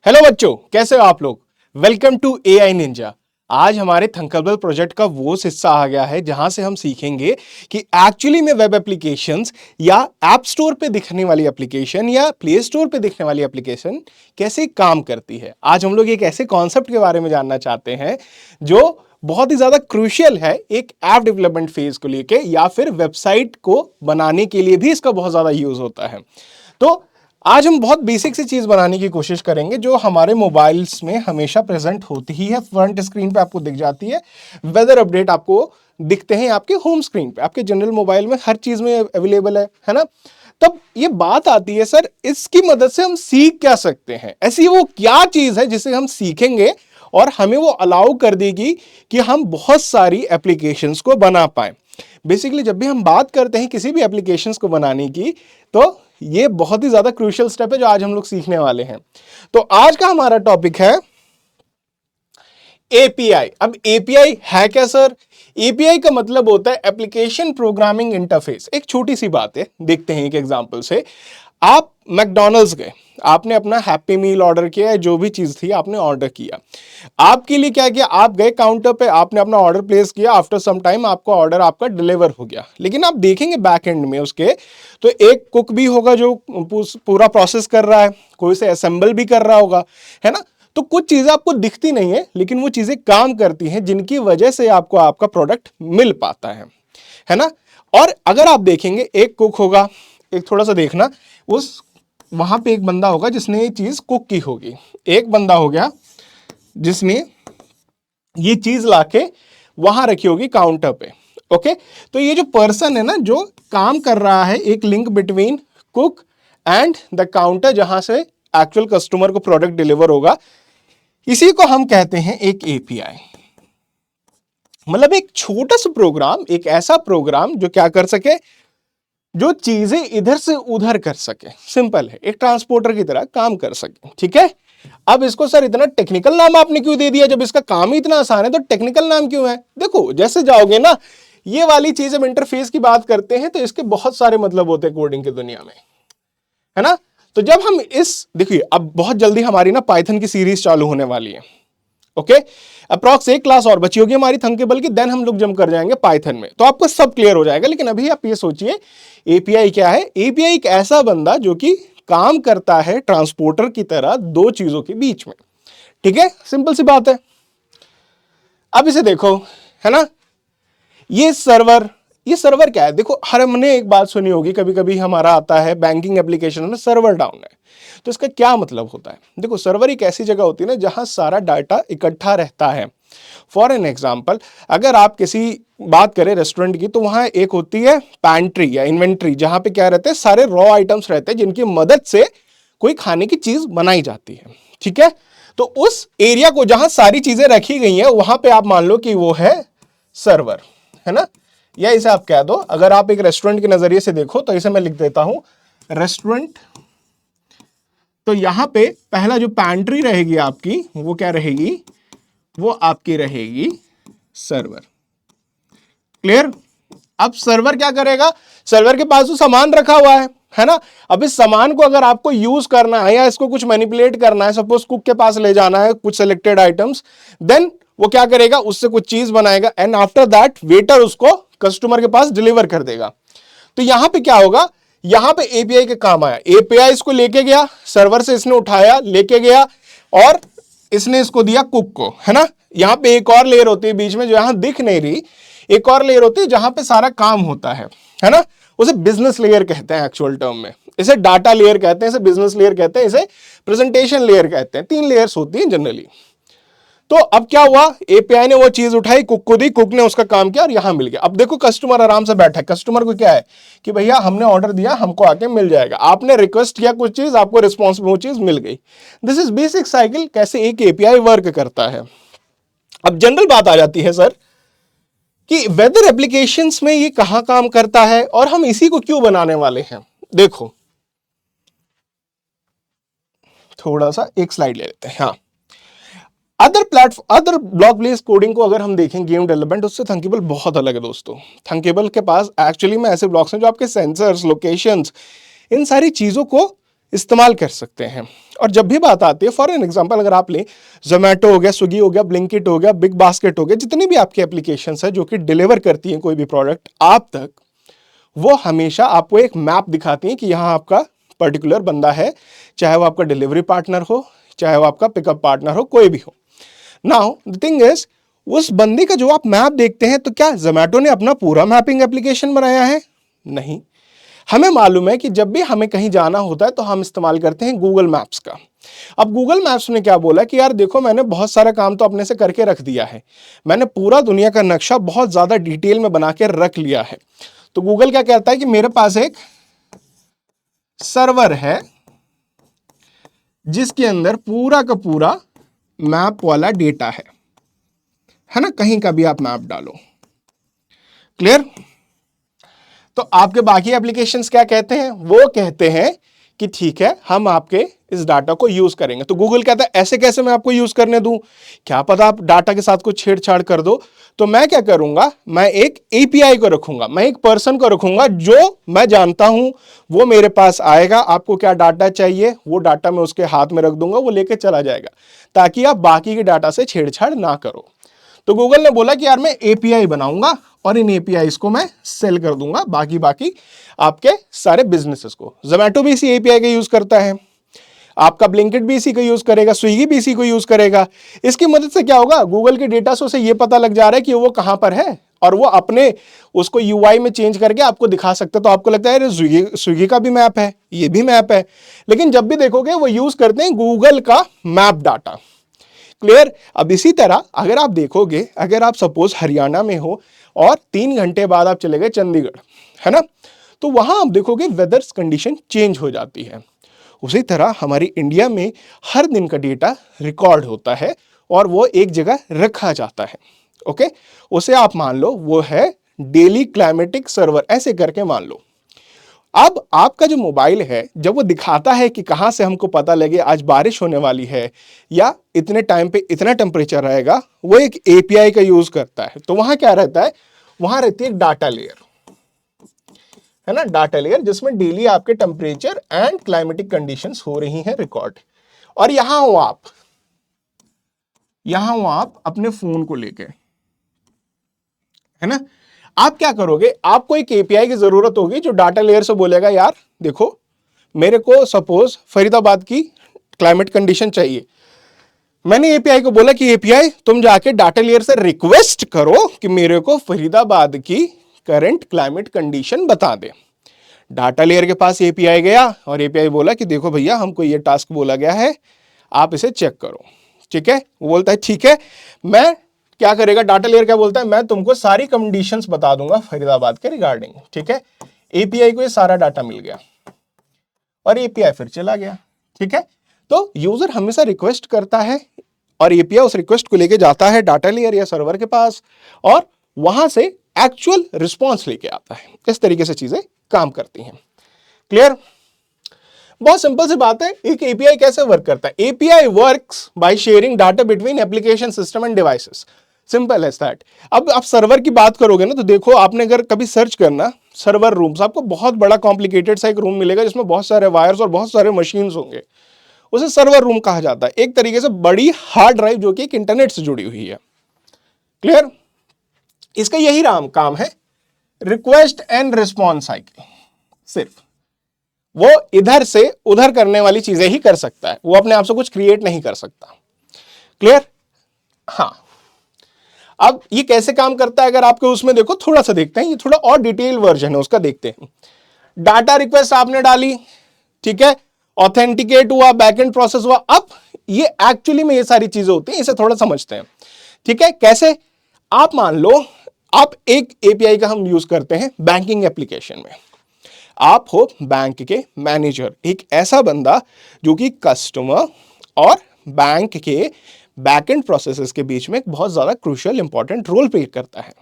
Hello बच्चों, कैसे हो आप लोग। Welcome to AI ninja. आज हमारे थंकरबल प्रोजेक्ट का वो हिस्सा आ गया है जहां से हम सीखेंगे कि एक्चुअली में वेब एप्लीकेशंस या ऐप स्टोर पे दिखने वाली एप्लीकेशन या प्ले स्टोर पे दिखने वाली एप्लीकेशन कैसे काम करती है। आज हम लोग एक ऐसे कॉन्सेप्ट के बारे में जानना चाहते हैं जो बहुत ही ज्यादा क्रूशियल है एक ऐप डेवलपमेंट फेज को लेके या फिर वेबसाइट को बनाने के लिए भी इसका बहुत ज्यादा यूज होता है। तो आज हम बहुत बेसिक सी चीज बनाने की कोशिश करेंगे जो हमारे मोबाइल्स में हमेशा प्रेजेंट होती ही है। फ्रंट स्क्रीन पे आपको दिख जाती है, वेदर अपडेट आपको दिखते हैं आपके होम स्क्रीन पे, आपके जनरल मोबाइल में हर चीज में अवेलेबल है ना। तब ये बात आती है सर, इसकी मदद से हम सीख क्या सकते हैं, ऐसी वो क्या चीज है जिसे हम सीखेंगे और हमें वो अलाउ कर देगी कि हम बहुत सारी एप्लीकेशंस को बना पाए। बेसिकली जब भी हम बात करते हैं किसी भी एप्लीकेशंस को बनाने की, तो ये बहुत ही ज्यादा क्रूशियल स्टेप है जो आज हम लोग सीखने वाले हैं। तो आज का हमारा टॉपिक है एपीआई। अब एपीआई है क्या सर? एपीआई का मतलब होता है एप्लीकेशन प्रोग्रामिंग इंटरफेस। एक छोटी सी बात है, देखते हैं एक एग्जांपल से। आप मैकडॉनल्ड्स गए, आपने अपना हैप्पी मील ऑर्डर किया, जो भी चीज थी आपने ऑर्डर किया। आपके लिए क्या किया, आप गए काउंटर पे, आपने अपना ऑर्डर प्लेस किया। आफ्टर सम टाइम आपका ऑर्डर आपका डिलीवर हो गया। लेकिन आप देखेंगे बैक एंड में उसके, तो एक कुक भी होगा जो पूरा प्रोसेस कर रहा है, कोई से असेंबल भी कर रहा होगा, है ना। तो कुछ चीजें आपको दिखती नहीं है लेकिन वो चीजें काम करती हैं जिनकी वजह से आपको आपका प्रोडक्ट मिल पाता है ना। और अगर आप देखेंगे एक कुक होगा, एक थोड़ा सा देखना, उस वहां पे एक बंदा होगा जिसने ये चीज कुक की होगी, एक बंदा हो गया जिसने ये चीज लाके वहां रखी होगी काउंटर पे। ओके, तो ये जो पर्सन है ना जो काम कर रहा है, एक link between cook and the counter जहां से एक्चुअल कस्टमर को प्रोडक्ट डिलीवर होगा, इसी को हम कहते हैं एक एपीआई। मतलब एक छोटा सा प्रोग्राम, एक ऐसा प्रोग्राम जो क्या कर सके, जो चीजें इधर से उधर कर सके। सिंपल है, एक ट्रांसपोर्टर की तरह काम कर सके। ठीक है। अब इसको सर इतना टेक्निकल नाम आपने क्यों दे दिया? जब इसका काम ही इतना आसान है तो टेक्निकल नाम क्यों है? देखो जैसे जाओगे ना, ये वाली चीज, जब इंटरफेस की बात करते हैं तो इसके बहुत सारे मतलब होते हैं कोडिंग की दुनिया में, है ना। तो जब हम देखिए, अब बहुत जल्दी हमारी ना पाइथन की सीरीज चालू होने वाली है। ओके, अप्रॉक्स एक क्लास और बची होगी हमारी थंकेबल की, देन हम लोग जंप कर जाएंगे पाइथन में, तो आपको सब क्लियर हो जाएगा। लेकिन अभी आप ये सोचिए एपीआई क्या है। एपीआई एक ऐसा बंदा जो कि काम करता है ट्रांसपोर्टर की तरह दो चीजों के बीच में। ठीक है, सिंपल सी बात है। अब इसे देखो, है ना, ये सर्वर क्या है? देखो, हर हमने एक बात सुनी होगी, कभी कभी हमारा आता है बैंकिंग एप्लीकेशन में सर्वर डाउन है, तो इसका क्या मतलब होता है? देखो, सर्वर एक ऐसी जगह होती है ना जहां सारा डाटा इकट्ठा रहता है। फॉर एन एग्जाम्पल, अगर आप किसी बात करें रेस्टोरेंट की, तो वहां एक होती है पैंट्री या इन्वेंट्री, जहां पे क्या रहते हैं, सारे रॉ आइटम्स रहते हैं जिनकी मदद से कोई खाने की चीज बनाई जाती है। ठीक है, तो उस एरिया को जहां सारी चीजें रखी गई हैं, वहां पे आप मान लो कि वो है सर्वर, है ना। या इसे आप कह दो, अगर आप एक रेस्टोरेंट के नजरिए से देखो तो इसे मैं लिख देता हूं रेस्टोरेंट। तो यहां पे पहला जो पैंट्री रहेगी आपकी, वो क्या रहेगी? वो आपकी रहेगी सर्वर। क्लियर? अब सर्वर क्या करेगा? सर्वर के पास तो सामान रखा हुआ है ना। अब इस सामान को अगर आपको यूज करना है या इसको कुछ मैनिपुलेट करना है, सपोज कुक के पास ले जाना है कुछ सिलेक्टेड आइटम्स, देन वो क्या करेगा? उससे कुछ चीज बनाएगा एंड आफ्टर दैट वेटर उसको कस्टमर के पास डिलीवर कर देगा। तो यहां पे क्या होगा? यहां पे एपीआई के काम आया। एपीआई इसको लेके गया, सर्वर से इसने उठाया, लेके गया और इसने इसको दिया कुक को, है ना। यहां पे एक और लेयर होती है बीच में जो यहां दिख नहीं रही, एक और लेयर होती है जहां पे सारा काम होता है ना। उसे बिजनेस लेयर कहते हैं एक्चुअल टर्म में, इसे डाटा लेयर कहते हैं, इसे बिजनेस लेयर कहते हैं, इसे प्रेजेंटेशन लेयर कहते हैं। 3 लेयर्स होती हैं जनरली। तो अब क्या हुआ? एपीआई ने वो चीज उठाई, कुक को दी, कुक ने उसका काम किया और यहां मिल गया। अब देखो कस्टमर आराम से बैठा है, कस्टमर को क्या है कि भैया हमने ऑर्डर दिया, हमको आके मिल जाएगा। आपने रिक्वेस्ट किया कुछ चीज, आपको रिस्पॉन्स में वो चीज मिल गई। दिस इज बेसिक साइकिल कैसे एक एपीआई वर्क करता है। अब जनरल बात आ जाती है सर कि वेदर एप्लीकेशंस में ये कहां काम करता है और हम इसी को क्यों बनाने वाले हैं। देखो थोड़ा सा एक स्लाइड ले लेते हैं। हाँ, अदर ब्लॉक बेस्ड कोडिंग को अगर हम देखें, गेम डेवलपमेंट, उससे थंकेबल बहुत अलग है दोस्तों। थंकेबल के पास एक्चुअली में ऐसे ब्लॉक्स हैं जो आपके सेंसर्स, लोकेशंस, इन सारी चीजों को इस्तेमाल कर सकते हैं। और जब भी बात आती है, फॉर एन एग्जांपल अगर आप लें, जोमेटो हो गया, स्विगी हो गया, ब्लिंकिट हो गया, बिग बास्केट हो गया, जितनी भी आपकी एप्लीकेशंस है जो कि डिलीवर करती हैं कोई भी प्रोडक्ट आप तक, वो हमेशा आपको एक मैप दिखाती हैं कि यहाँ आपका पर्टिकुलर बंदा है, चाहे वो आपका डिलीवरी पार्टनर हो, चाहे वो आपका पिकअप पार्टनर हो, कोई भी हो। नाउ द थिंग इज, उस बंदे का जो आप मैप देखते हैं, तो क्या जोमेटो ने अपना पूरा मैपिंग एप्लीकेशन बनाया है? नहीं। हमें मालूम है कि जब भी हमें कहीं जाना होता है तो हम इस्तेमाल करते हैं गूगल मैप्स का। अब गूगल मैप्स ने क्या बोला कि यार देखो, मैंने बहुत सारा काम तो अपने से करके रख दिया है, मैंने पूरा दुनिया का नक्शा बहुत ज्यादा डिटेल में बना के रख लिया है। तो गूगल क्या कहता है कि मेरे पास एक सर्वर है जिसके अंदर पूरा का पूरा मैप वाला डेटा है ना, कहीं का भी आप मैप डालो। क्लियर? तो आपके बाकी एप्लीकेशंस क्या कहते हैं? वो कहते हैं कि ठीक है, हम आपके इस डाटा को यूज करेंगे। तो गूगल कहता है ऐसे कैसे मैं आपको यूज करने दूं, क्या पता आप डाटा के साथ कुछ छेड़छाड़ कर दो। तो मैं क्या करूंगा, मैं एक एपीआई को रखूंगा, मैं एक पर्सन को रखूंगा जो मैं जानता हूं, वो मेरे पास आएगा, आपको क्या डाटा चाहिए वो डाटा मैं उसके हाथ में रख दूंगा, वो लेके चला जाएगा, ताकि आप बाकी के डाटा से छेड़छाड़ ना करो। तो गूगल ने बोला कि यार मैं एपीआई बनाऊंगा और इन एपीआईज को मैं सेल कर दूंगा बाकी आपके सारे बिजनेसेस को। जोमेटो भी इसी एपीआई का यूज करता है, आपका ब्लिंकिट भी इसी को यूज करेगा, स्विगी भी इसी को यूज करेगा। इसकी मदद से क्या होगा, गूगल के डेटा से उसे ये पता लग जा रहा है कि वो कहां पर है, और वो अपने उसको यूआई में चेंज करके आपको दिखा सकते हैं। तो आपको लगता है स्विगी का भी मैप है, ये भी मैप है, लेकिन जब भी देखोगे वो यूज करते हैं गूगल का मैप डाटा। क्लियर? अब इसी तरह अगर आप देखोगे, अगर आप सपोज हरियाणा में हो और 3 घंटे बाद आप चले गए चंडीगढ़, है ना, तो वहां आप देखोगे वेदर कंडीशन चेंज हो जाती है। उसी तरह हमारी इंडिया में हर दिन का डेटा रिकॉर्ड होता है और वो एक जगह रखा जाता है। ओके, उसे आप मान लो वो है डेली क्लाइमेटिक सर्वर, ऐसे करके मान लो। अब आपका जो मोबाइल है, जब वो दिखाता है कि कहां से हमको पता लगे आज बारिश होने वाली है या इतने टाइम पे इतना टेम्परेचर रहेगा, वो एक एपीआई का यूज करता है। तो वहां क्या रहता है, वहां रहती है एक डाटा लेयर, है ना, डाटा लेयर, जिसमें डेली आपके टेम्परेचर एंड क्लाइमेटिक कंडीशंस हो रही हैं रिकॉर्ड। और यहां हो आप अपने फोन को लेके, है ना, आप क्या करोगे, आपको एक एपीआई की जरूरत होगी जो डाटा लेयर से बोलेगा यार देखो, मेरे को सपोज फरीदाबाद की क्लाइमेट कंडीशन चाहिए। मैंने एपीआई को बोला कि एपीआई तुम जाके डाटा लेयर से रिक्वेस्ट करो कि मेरे को फरीदाबाद की करंट क्लाइमेट कंडीशन बता दे। डाटा लेयर के पास एपीआई गया और एपीआई बोला कि देखो भैया, हमको ये टास्क बोला गया है, आप इसे चेक करो। ठीक है, वो बोलता है ठीक है। मैं क्या करेगा, डाटा लेयर क्या बोलता है, मैं तुमको सारी कंडीशंस बता दूंगा फरीदाबाद के रिगार्डिंग। ठीक है, एपीआई को ये सारा डाटा मिल गया और एपीआई फिर चला गया। ठीक है, तो यूजर हमेशा रिक्वेस्ट करता है और एपीआई उस रिक्वेस्ट को लेके जाता है डाटा लेयर या सर्वर के पास और वहां से एक्चुअल रिस्पॉन्स लेके आता है। इस तरीके से चीजें काम करती हैं। क्लियर? बहुत सिंपल सी बात है, एक एपीआई कैसे वर्क करता है। API works by sharing data between application system and devices, simple as that. अब आप सर्वर की बात करोगे ना, तो देखो आपने अगर कभी सर्च करना सर्वर रूम्स, आपको बहुत बड़ा कॉम्प्लिकेटेड सा एक रूम मिलेगा जिसमें बहुत सारे वायर्स और बहुत सारे मशीन्स होंगे, उसे सर्वर रूम कहा जाता है। एक तरीके से बड़ी हार्ड ड्राइव जो कि एक इंटरनेट से जुड़ी हुई है। क्लियर? इसका यही काम है, रिक्वेस्ट एंड रिस्पॉन्स साइकिल। सिर्फ वो इधर से उधर करने वाली चीजें ही कर सकता है, वो अपने आप से कुछ क्रिएट नहीं कर सकता। क्लियर? हाँ, अब ये कैसे काम करता है अगर आपको उसमें देखो, थोड़ा सा देखते हैं, ये थोड़ा और डिटेल वर्जन है उसका, देखते हैं। डाटा रिक्वेस्ट आपने डाली, ठीक है, ऑथेंटिकेट हुआ, बैकएंड प्रोसेस हुआ। अब ये एक्चुअली में ये सारी चीजें होती हैं, इसे थोड़ा समझते हैं। ठीक है, कैसे? आप मान लो आप एक एपीआई का हम यूज करते हैं बैंकिंग एप्लीकेशन में। आप हो बैंक के मैनेजर, एक ऐसा बंदा जो कि कस्टमर और बैंक के बैकएंड प्रोसेसेस के बीच में एक बहुत ज्यादा क्रूशियल इंपॉर्टेंट रोल प्ले करता है।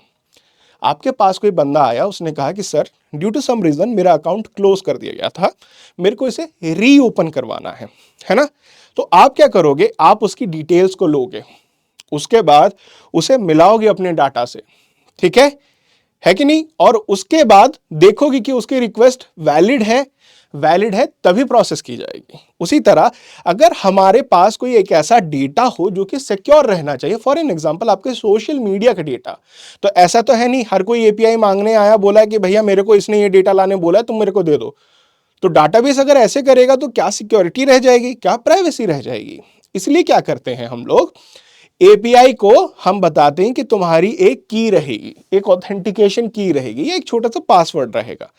आपके पास कोई बंदा आया, उसने कहा कि sir due to some reason मेरा अकाउंट क्लोज कर दिया गया था, मेरे को इसे रीओपन करवाना है ना। तो आप क्या करोगे, आप उसकी डिटेल्स को लोगे, उसके बाद उसे मिलाओगे अपने डाटा से, ठीक है कि नहीं, और उसके बाद देखोगे कि उसकी रिक्वेस्ट वैलिड है, वैलिड है तभी प्रोसेस की जाएगी। उसी तरह अगर हमारे पास कोई एक ऐसा डेटा हो जो कि सिक्योर रहना चाहिए, फॉर एन एग्जांपल आपके सोशल मीडिया का डेटा, तो ऐसा तो है नहीं हर कोई एपीआई मांगने आया बोला कि भैया मेरे को इसने ये डेटा लाने बोला है तुम मेरे को दे दो। तो डाटाबेस अगर ऐसे करेगा तो क्या सिक्योरिटी रह जाएगी, क्या प्राइवेसी रह जाएगी। इसलिए क्या करते हैं हम लोग, एपीआई को हम बताते हैं कि तुम्हारी एक की रहेगी, एक ऑथेंटिकेशन की रहेगी, ये एक छोटा सा पासवर्ड रहेगा।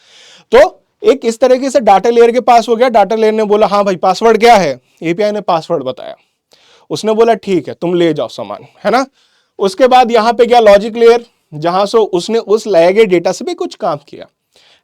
तो एक इस तरीके से डाटा लेयर के पास हो गया, डाटा लेयर ने बोला हाँ भाई पासवर्ड क्या है, एपीआई ने पासवर्ड बताया, उसने बोला ठीक है तुम ले जाओ सामान, है ना। उसके बाद यहां पे गया लॉजिक लेयर, जहां से उसने उस लाए गए डेटा से भी कुछ काम किया,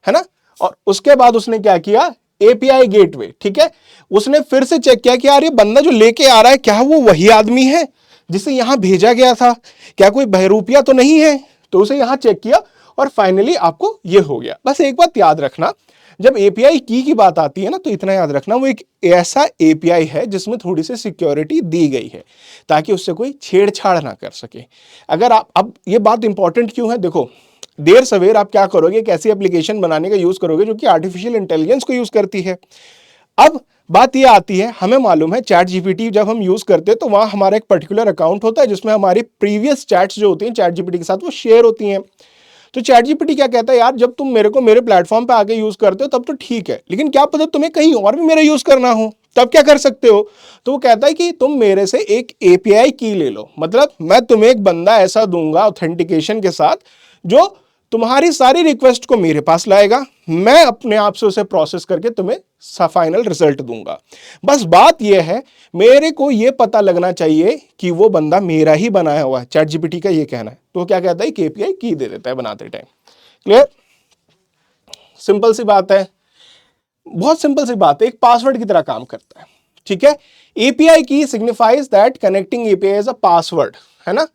है ना। और उसके बाद उसने क्या किया, एपीआई गेटवे, ठीक है, उसने फिर से चेक किया कि यार ये बंदा जो लेके आ रहा है क्या वो वही आदमी है जिसे यहां भेजा गया था, क्या कोई बहरूपिया तो नहीं है, तो उसे यहां चेक किया और फाइनली आपको ये हो गया। बस एक बात याद रखना, जब एपीआई की बात आती है ना तो इतना याद रखना वो एक ऐसा एपीआई है जिसमें थोड़ी सी सिक्योरिटी दी गई है ताकि उससे कोई छेड़छाड़ ना कर सके। अगर आप, अब ये बात इंपॉर्टेंट क्यों है, देखो देर सवेर आप क्या करोगे, एक ऐसी एप्लीकेशन बनाने का यूज करोगे जो कि आर्टिफिशियल इंटेलिजेंस को यूज करती है। अब बात ये आती है, हमें मालूम है चैट जीपीटी जब हम यूज करते हैं तो वहां हमारा एक पर्टिकुलर अकाउंट होता है जिसमें हमारी प्रीवियस चैट्स जो होती हैं चैट जीपीटी के साथ वो शेयर होती हैं। तो चैट जीपीटी क्या कहता है, यार जब तुम मेरे को मेरे प्लेटफॉर्म पे आके यूज करते हो तब तो ठीक है, लेकिन क्या पता तुम्हें कहीं और भी मेरा यूज करना हो, तब क्या कर सकते हो। तो वो कहता है कि तुम मेरे से एक एपीआई की ले लो, मतलब मैं तुम्हें एक बंदा ऐसा दूंगा ऑथेंटिकेशन के साथ जो तुम्हारी सारी रिक्वेस्ट को मेरे पास लाएगा, मैं अपने आप से उसे प्रोसेस करके तुम्हें फाइनल रिजल्ट दूंगा। बस बात यह है मेरे को यह पता लगना चाहिए कि वो बंदा मेरा ही बनाया हुआ है, चैट जीपीटी का ये कहना है। तो क्या कहता है कि एपीआई की दे देता है बनाते टाइम। क्लियर, सिंपल सी बात है, बहुत सिंपल सी बात है, एक पासवर्ड की तरह काम करता है, ठीक है। API key signifies that connecting API is a password, है ना,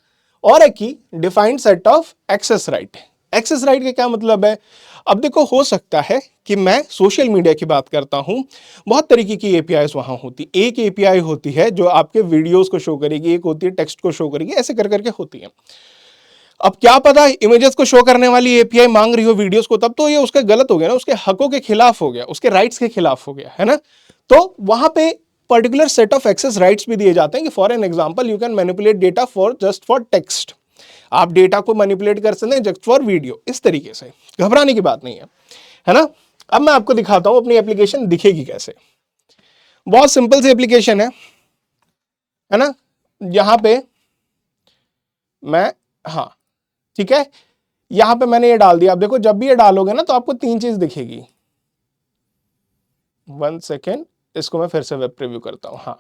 और a key defined set of access right. Access right का क्या मतलब है, अब देखो हो सकता है कि मैं सोशल मीडिया की बात करता हूं, बहुत तरीके की एपीआईज वहां होती, एक एपीआई होती है जो आपके वीडियोस को शो करेगी, एक होती है टेक्स्ट को शो करेगी, ऐसे कर करके होती है। अब क्या पता इमेजेस को शो करने वाली एपीआई मांग रही हो वीडियोस को, तब तो ये उसका गलत हो गया ना, उसके हकों के खिलाफ हो गया, उसके राइट्स के खिलाफ हो गया, है ना। तो वहां पे particular set of access rights भी दिए जाते हैं कि for an example you can manipulate data for just for text, आप डेटा को मैनिपुलेट कर सकते हैं जस्ट फॉर वीडियो, इस तरीके से, घबराने की बात नहीं है ना। अब मैं आपको दिखाता हूं अपनी एप्लीकेशन दिखेगी कैसे। बहुत सिंपल सी एप्लीकेशन है ना, यहां पे मैं, हाँ ठीक है, यहां पे मैंने ये डाल दिया। अब देखो जब भी ये डालोगे ना तो आपको तीन चीज दिखेगी। 1 सेकेंड, इसको मैं फिर से वेब प्रीव्यू करता हूं। हाँ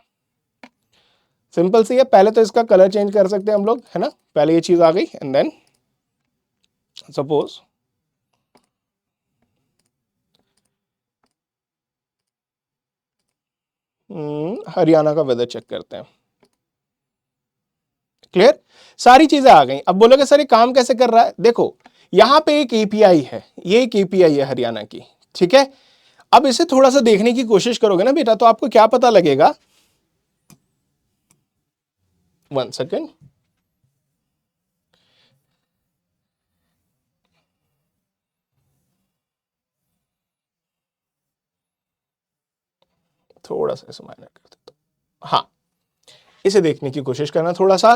सिंपल सी है, पहले तो इसका कलर चेंज कर सकते हैं हम लोग, है ना, पहले ये चीज आ गई एंड देन सपोज हरियाणा का वेदर चेक करते हैं। क्लियर, सारी चीजें आ गई। अब बोलोगे सर ये काम कैसे कर रहा है, देखो यहां पे एक एपीआई है, ये एक एपीआई है हरियाणा की, ठीक है। अब इसे थोड़ा सा देखने की कोशिश करोगे ना बेटा तो आपको क्या पता लगेगा, 1 सेकेंड, थोड़ा सा इसे माइनर कर देता हूं, हाँ इसे देखने की कोशिश करना थोड़ा सा।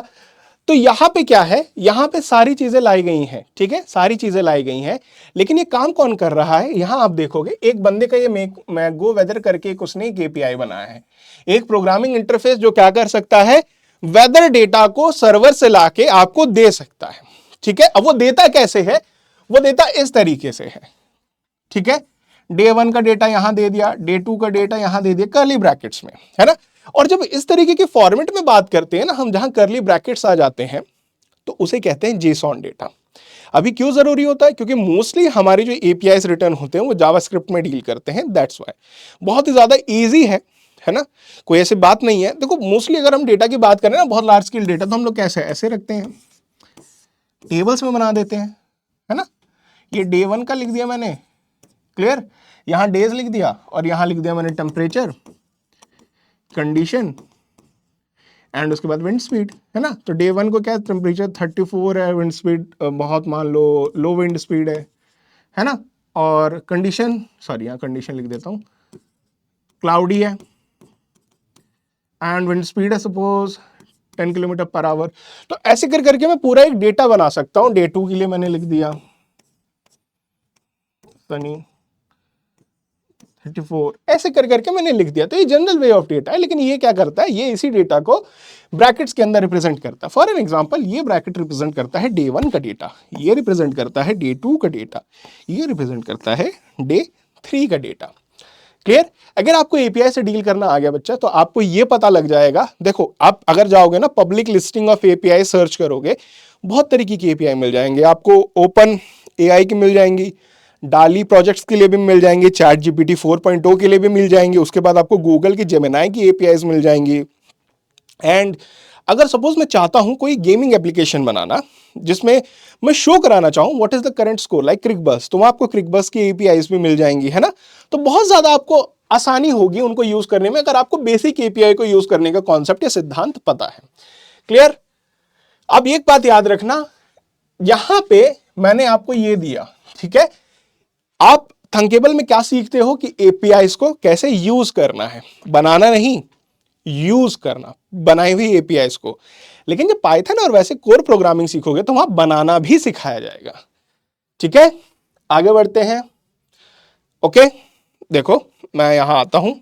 तो यहां पे क्या है, यहां पे सारी चीजें लाई गई हैं, ठीक है, सारी चीजें लाई गई हैं, लेकिन ये काम कौन कर रहा है, यहां आप देखोगे एक बंदे का ये मैगो वेदर करके एक उसने एक एपीआई बनाया है, एक प्रोग्रामिंग इंटरफेस जो क्या कर सकता है, वेदर डेटा को सर्वर से लाके आपको दे सकता है, ठीक है। अब वो देता कैसे है, वो देता इस तरीके से है, ठीक है। डे 1 का डेटा यहां दे दिया, डे 2 का डेटा यहां दे दिया कर्ली ब्रैकेट्स में, है ना। और जब इस तरीके के फॉर्मेट में बात करते हैं ना हम, जहां कर्ली ब्रैकेट्स आ जाते हैं तो उसे कहते हैं जेसॉन डेटा। अभी क्यों जरूरी होता है, क्योंकि मोस्टली हमारे जो एपीआईज रिटर्न होते हैं वो जावास्क्रिप्ट में डील करते हैं, दैट्स व्हाई बहुत ही ज्यादा इजी है ना, कोई ऐसी बात नहीं है। देखो मोस्टली अगर हम डेटा की बात करें ना, बहुत लार्ज स्केल डेटा, तो हम लोग कैसे ऐसे रखते हैं, टेबल्स में बना देते हैं, है ना। ये डे 1 का लिख दिया मैंने, क्लियर, यहां डेज लिख दिया और यहां लिख दिया मैंने टेम्परेचर, कंडीशन एंड उसके बाद विंड स्पीड, है ना। तो डे 1 को क्या है, टेम्परेचर 34 है, विंड स्पीड बहुत मान लो लो विंड स्पीड है ना। और कंडीशन, सॉरी यहाँ कंडीशन लिख देता हूँ, क्लाउडी है एंड विंड स्पीड है सपोज 10 किलोमीटर पर आवर। तो ऐसे कर करके मैं पूरा एक डेटा बना सकता हूं। डे 2 के लिए मैंने लिख दिया सनी 34, ऐसे कर करके मैंने लिख दिया। तो ये जनरल वे ऑफ डेटा है, लेकिन ये क्या करता है, ये इसी डेटा को ब्रैकेट्स के अंदर रिप्रेजेंट करता है। फॉर एन एग्जांपल, ये ब्रैकेट रिप्रेजेंट करता है डे 1 का डेटा, ये रिप्रेजेंट करता है डे 2 का डेटा, ये रिप्रेजेंट करता है डे 3 का डेटा। क्लियर? अगर आपको एपीआई से डील करना आ गया बच्चा, तो आपको ये पता लग जाएगा। देखो, आप अगर जाओगे ना public listing of API search करोगे, बहुत तरीके की एपीआई मिल जाएंगे आपको। ओपन एआई की मिल जाएंगी, डाली प्रोजेक्ट्स के लिए भी मिल जाएंगे, चैट जीपीटी 4.0 के लिए भी मिल जाएंगे, उसके बाद आपको गूगल की जेमिनाई की एपीआईज मिल जाएंगी। एंड अगर सपोज मैं चाहता हूं कोई गेमिंग एप्लीकेशन बनाना जिसमें मैं शो कराना चाहूं what is the current score like Cricbuzz, तो आपको क्रिकबस की एपीआईज भी मिल जाएंगी, है ना। तो बहुत ज्यादा आपको आसानी होगी उनको यूज करने में, अगर आपको बेसिक एपीआई को यूज करने का कॉन्सेप्ट या सिद्धांत पता है। क्लियर? अब एक बात याद रखना, यहां पे मैंने आपको ये दिया, ठीक है। आप थंकेबल में क्या सीखते हो कि एपीआईज को कैसे यूज करना है, बनाना नहीं, यूज करना बनाई हुई एपीआईज को। लेकिन जब पाइथन और वैसे कोर प्रोग्रामिंग सीखोगे तो वहां बनाना भी सिखाया जाएगा। ठीक है, आगे बढ़ते हैं। ओके, देखो मैं यहां आता हूं,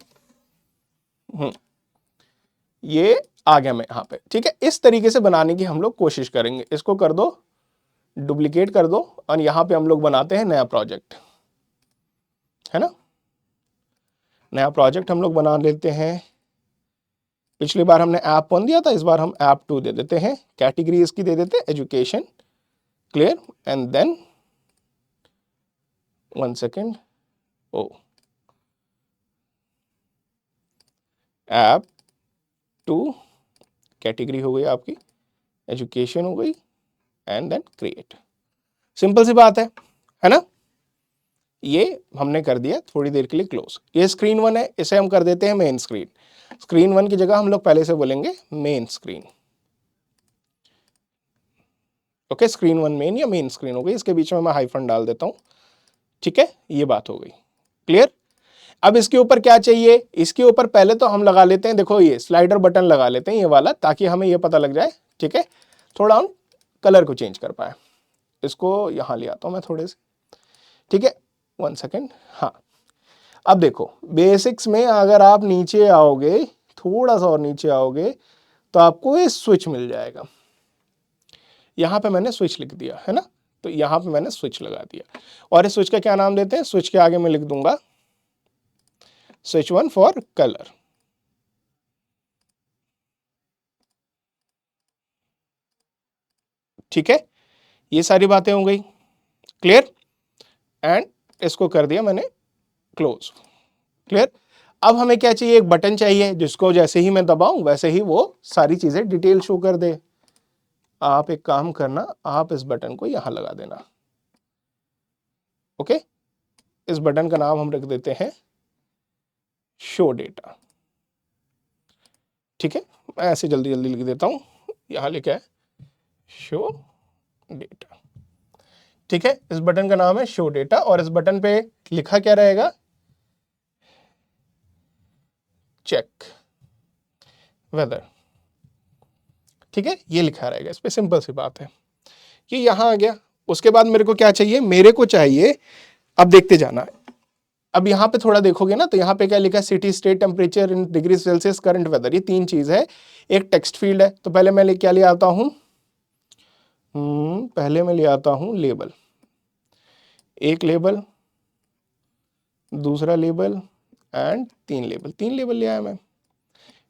ये आ गया मैं यहां पे। ठीक है, इस तरीके से बनाने की हम लोग कोशिश करेंगे। इसको कर दो, डुप्लीकेट कर दो, और यहां पे हम लोग बनाते हैं नया प्रोजेक्ट, है ना। नया प्रोजेक्ट हम लोग बना लेते हैं। पिछली बार हमने ऐप 1 दिया था, इस बार हम ऐप 2 दे देते हैं। कैटेगरी इसकी दे देते हैं education. Clear? And then 1 second, oh app 2 category हो गई आपकी, एजुकेशन हो गई, एंड देन क्रिएट। सिंपल सी बात है ना। ये हमने कर दिया थोड़ी देर के लिए क्लोज। ये स्क्रीन 1 है, इसे हम कर देते हैं मेन स्क्रीन। स्क्रीन 1 की जगह हम लोग पहले से बोलेंगे main screen. Okay, screen 1 main या मेन स्क्रीन हो गई, इसके बीच में मैं हाइफन डाल देता हूं। ठीक है, ये बात हो गई। क्लियर? अब इसके ऊपर क्या चाहिए, इसके ऊपर पहले तो हम लगा लेते हैं, देखो ये स्लाइडर बटन लगा लेते हैं, ये वाला, ताकि हमें ये पता लग जाए। ठीक है, थोड़ा हम कलर को चेंज कर पाए। इसको यहां ले आता हूं मैं थोड़े से। ठीक है, 1 सेकेंड। हाँ, अब देखो बेसिक्स में अगर आप नीचे आओगे, थोड़ा सा और नीचे आओगे, तो आपको ये स्विच मिल जाएगा। यहां पे मैंने स्विच लिख दिया है ना, तो यहां पे मैंने स्विच लगा दिया। और इस स्विच का क्या नाम देते हैं, स्विच के आगे मैं लिख दूंगा स्विच 1 फॉर कलर। ठीक है, ये सारी बातें हो गई। क्लियर? एंड इसको कर दिया मैंने क्लोज। क्लियर? अब हमें क्या चाहिए, एक बटन चाहिए जिसको जैसे ही मैं दबाऊं वैसे ही वो सारी चीजें डिटेल शो कर दे। आप एक काम करना, आप इस बटन को यहां लगा देना। ओके, इस बटन का नाम हम रख देते हैं शो डेटा। ठीक है, मैं ऐसे जल्दी जल्दी लिख देता हूं, यहां लिखा है शो डेटा। ठीक है, इस बटन का नाम है शो डेटा, और इस बटन पे लिखा क्या रहेगा, चेक वेदर। ठीक है, ये लिखा रहेगा इस पे, सिंपल सी बात है। ये यहां आ गया। उसके बाद मेरे को क्या चाहिए, मेरे को चाहिए, अब देखते जाना है। अब यहां पे थोड़ा देखोगे ना, तो यहां पे क्या लिखा है, city state temperature in degree Celsius current weather. ये 3 चीज है, एक टेक्स्ट फील्ड है। तो पहले मैं क्या ले आता हूं, पहले मैं ले आता हूं लेबल, एक लेबल, दूसरा लेबल, एंड 3 लेबल। 3 लेबल ले आया मैं,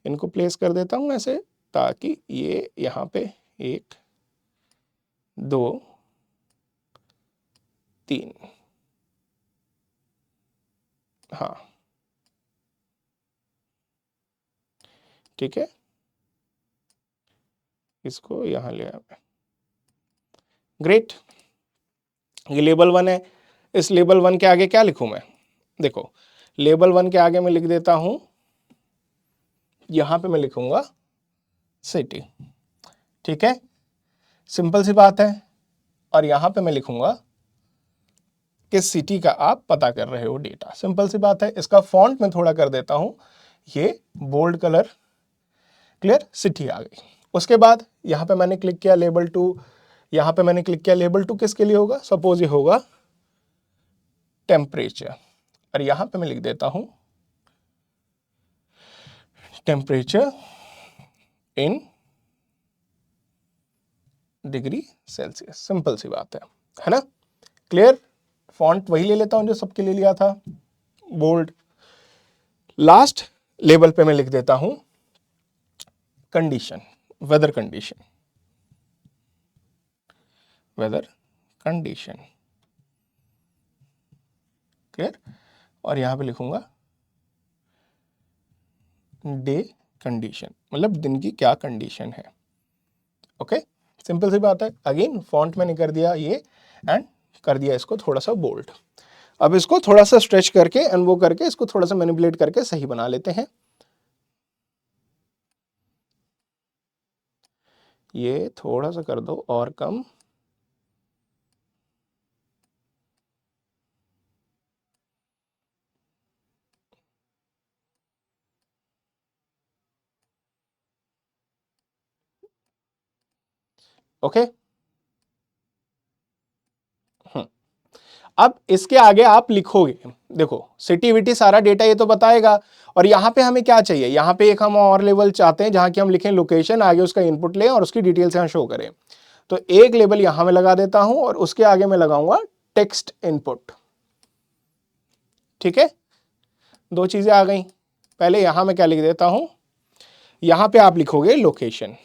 इनको प्लेस कर देता हूं ऐसे, ताकि ये यहां पे 1 2 3, हाँ ठीक है, इसको यहां ले आया मैं। ग्रेट, ये लेबल 1 है। इस लेबल 1 के आगे क्या लिखूं मैं, देखो लेबल 1 के आगे मैं लिख देता हूं, यहां पे मैं लिखूंगा सिटी। ठीक है, सिंपल सी बात है। और यहां पे मैं लिखूंगा किस सिटी का आप पता कर रहे हो डेटा। सिंपल सी बात है। इसका फॉन्ट मैं थोड़ा कर देता हूं, ये बोल्ड कलर। क्लियर, सिटी आ गई। उसके बाद यहां पे मैंने क्लिक किया लेबल टू, यहां पे मैंने क्लिक किया लेबल टू किसके लिए होगा, सपोज ये होगा टेम्परेचर, और यहां पे मैं लिख देता हूं temperature in degree celsius. Simple सी बात है ना। क्लियर, फॉन्ट वही ले लेता हूं जो सबके लिए लिया था, बोल्ड। लास्ट लेबल पे मैं लिख देता हूं condition, weather condition, weather condition. Clear, और यहां पे लिखूंगा डे कंडीशन, मतलब दिन की क्या कंडीशन है। ओके, सिंपल सी बात है। अगेन फॉन्ट मैंने कर दिया ये, एंड कर दिया इसको थोड़ा सा बोल्ड। अब इसको थोड़ा सा स्ट्रेच करके एंड वो करके इसको थोड़ा सा मैनिपुलेट करके सही बना लेते हैं। ये थोड़ा सा कर दो और कम। ओके, अब इसके आगे आप लिखोगे, देखो सिटी विटी सारा डेटा ये तो बताएगा, और यहां पे हमें क्या चाहिए, यहां पे एक हम और लेवल चाहते हैं जहां की हम लिखें लोकेशन, आगे उसका इनपुट लें और उसकी डिटेल्स यहां शो करें। तो एक लेबल यहां मैं लगा देता हूं और उसके आगे मैं लगाऊंगा टेक्स्ट इनपुट। ठीक है, दो चीजें आ गई। पहले यहां मैं क्या लिख देता हूं, यहां पे आप लिखोगे लोकेशन।